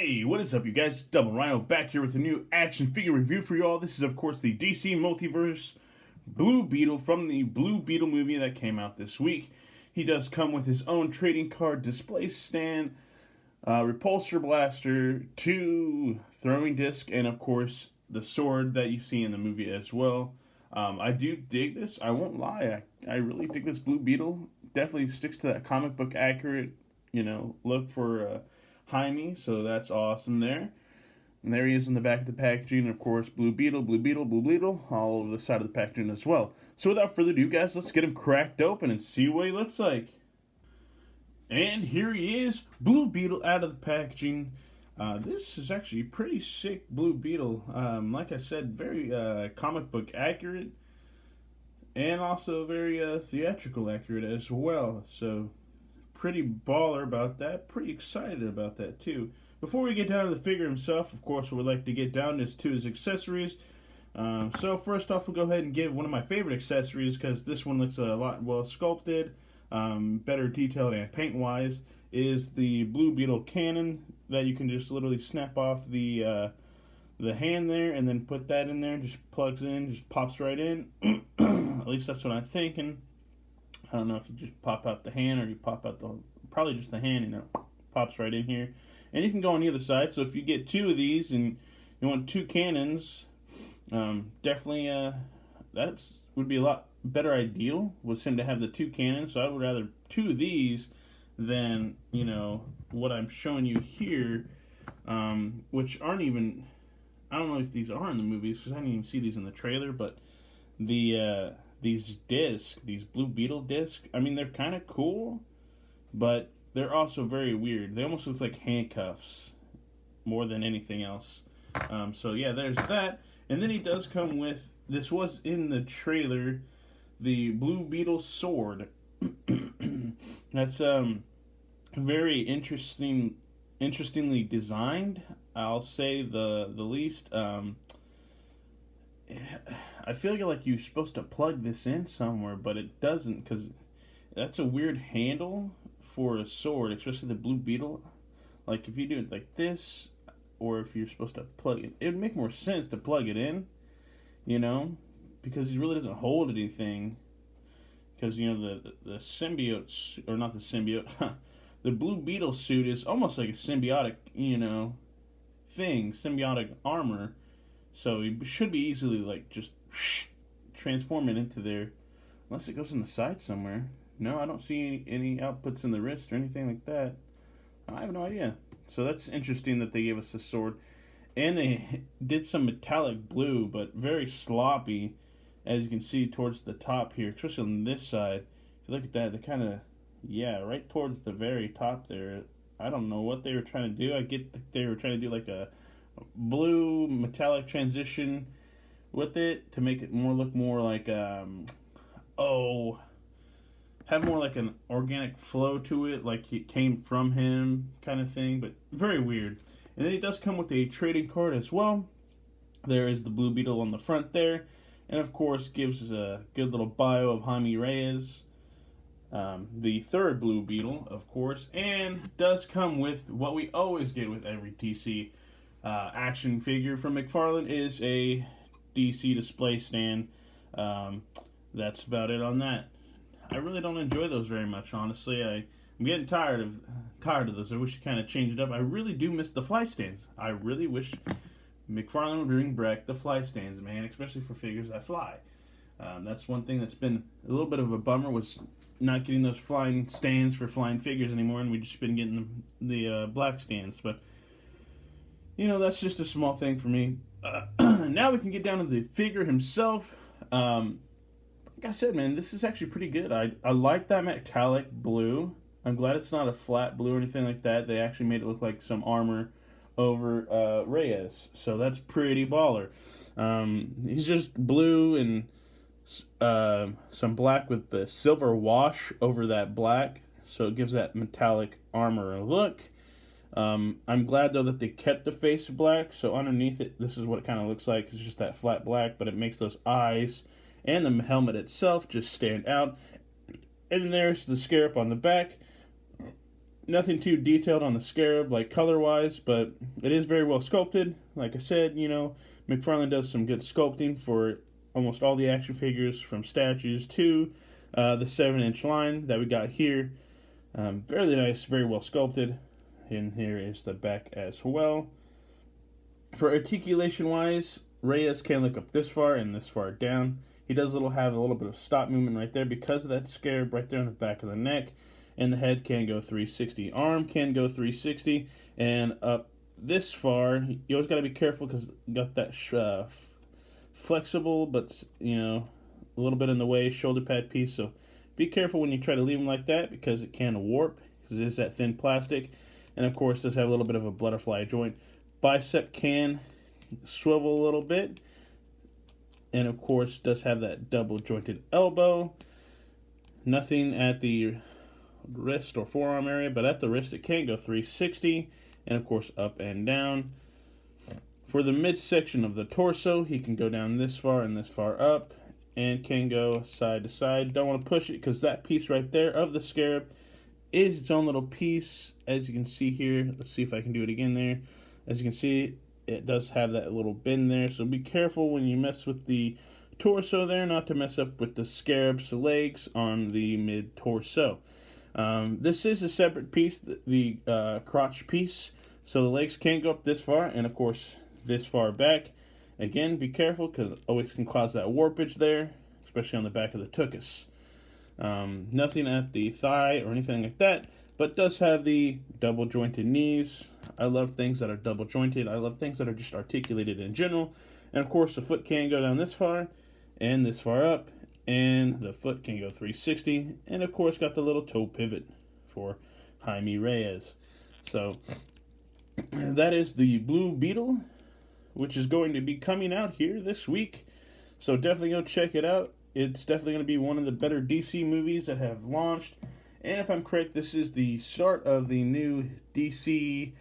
Hey, what is up, you guys? Double Rhino back here with a new action figure review for you all. This is, of course, the DC Multiverse Blue Beetle from the Blue Beetle movie that came out this week. He does come with his own trading card display stand, repulsor blaster, 2 throwing disc, and, of course, the sword that you see in the movie as well. I do dig this. I won't lie. I really dig this Blue Beetle. Definitely sticks to that comic book accurate, look for Jaime, so that's awesome there. And there he is in the back of the packaging, and of course, Blue Beetle, Blue Beetle, Blue Beetle, all over the side of the packaging as well. So without further ado, guys, let's get him cracked open and see what he looks like. And here he is, Blue Beetle out of the packaging. This is actually a pretty sick Blue Beetle. Like I said, very comic book accurate, and also very theatrical accurate as well. So pretty baller about that. Pretty excited about that too. Before we get down to the figure himself, of course, we'd like to get down to his accessories. So first off, we'll go ahead and give one of my favorite accessories, because this one looks a lot well sculpted, better detailed and paint wise, is the Blue Beetle cannon that you can just literally snap off the hand there and then put that in there. Just plugs in, just pops right in. At least that's what I'm thinking. I don't know if you just pop out the hand or you pop out probably just the hand, pops right in here. And you can go on either side, so if you get 2 of these and you want 2 cannons, definitely would be a lot better ideal, was him to have the 2 cannons. So I would rather 2 of these than, what I'm showing you here, which aren't even, I don't know if these are in the movies, because I didn't even see these in the trailer, but these Blue Beetle discs, I mean, they're kind of cool, but they're also very weird. They almost look like handcuffs more than anything else. So yeah, there's that. And then he does come with, this was in the trailer, the Blue Beetle sword. That's very interestingly designed, I'll say the least. I feel like you're supposed to plug this in somewhere, but it doesn't, because that's a weird handle for a sword, especially the Blue Beetle. Like, if you do it like this, or if you're supposed to plug it, it would make more sense to plug it in, because he really doesn't hold anything. Because, the symbiote, or not the symbiote, the Blue Beetle suit is almost like a symbiotic, symbiotic armor. So he should be easily, just transform it into there. Unless it goes in the side somewhere. No, I don't see any outputs in the wrist or anything like that. I have no idea. So that's interesting that they gave us a sword. And they did some metallic blue, but very sloppy, as you can see towards the top here, especially on this side. If you look at that, they kind of, right towards the very top there. I don't know what they were trying to do. I get that they were trying to do like a blue metallic transition with it to make it look more like have more like an organic flow to it, like it came from him kind of thing, but very weird. And then it does come with a trading card as well. There is the Blue Beetle on the front there, and of course gives a good little bio of Jaime Reyes, the 3rd Blue Beetle, of course, and does come with what we always get with every DC action figure from McFarlane, is a DC display stand. That's about it on that. I really don't enjoy those very much, honestly. I'm getting tired of those. I wish you kind of changed it up. I really do miss the fly stands. I really wish McFarlane would bring back the fly stands, man, especially for figures that fly. That's one thing that's been a little bit of a bummer, was not getting those flying stands for flying figures anymore, and we've just been getting the black stands. But that's just a small thing for me. Now we can get down to the figure himself. Like I said, man, this is actually pretty good. I like that metallic blue. I'm glad it's not a flat blue or anything like that. They actually made it look like some armor over Reyes. So that's pretty baller. He's just blue and some black with the silver wash over that black. So it gives that metallic armor a look. I'm glad, though, that they kept the face black, so underneath it, this is what it kind of looks like. It's just that flat black, but it makes those eyes and the helmet itself just stand out. And there's the scarab on the back. Nothing too detailed on the Scarab, like color-wise, but it is very well sculpted. Like I said, you know, McFarlane does some good sculpting for almost all the action figures, from statues to the 7-inch line that we got here. Very nice, very well sculpted. And here is the back as well. For articulation-wise, Reyes can look up this far and this far down. He does have a little bit of stop movement right there because of that Scarab right there on the back of the neck. And the head can go 360. Arm can go 360. And up this far, you always got to be careful because you got that flexible, but, you know, a little bit in the way shoulder pad piece. So be careful when you try to leave them like that because it can warp because it is that thin plastic. And, of course, does have a little bit of a butterfly joint. Bicep can swivel a little bit. And, of course, does have that double jointed elbow. Nothing at the wrist or forearm area, but at the wrist it can go 360, and of course up and down. For the midsection of the torso, he can go down this far and this far up, and can go side to side. Don't want to push it because that piece right there of the Scarab is its own little piece, as you can see here. Let's see if I can do it again there. As you can see, it does have that little bend there, so be careful when you mess with the torso there, not to mess up with the Scarab's legs on the mid-torso. This is a separate piece, the crotch piece, so the legs can't go up this far, and of course this far back. Again, be careful because it always can cause that warpage there, especially on the back of the tuchus. Nothing at the thigh or anything like that, but does have the double jointed knees. I love things that are double jointed. I love things that are just articulated in general. And of course the foot can go down this far and this far up. And the foot can go 360. And of course got the little toe pivot for Jaime Reyes. So that is the Blue Beetle, which is going to be coming out here this week. So definitely go check it out. It's definitely going to be one of the better DC movies that have launched. And if I'm correct, this is the start of the new DC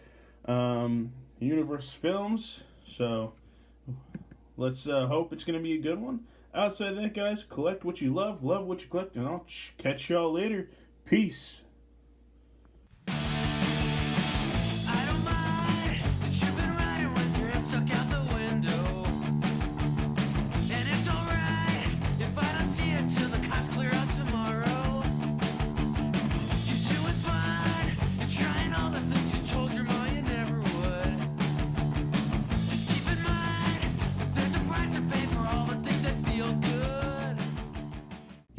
Universe films. So let's hope it's going to be a good one. Outside of that, guys, collect what you love what you collect, and I'll catch y'all later. Peace.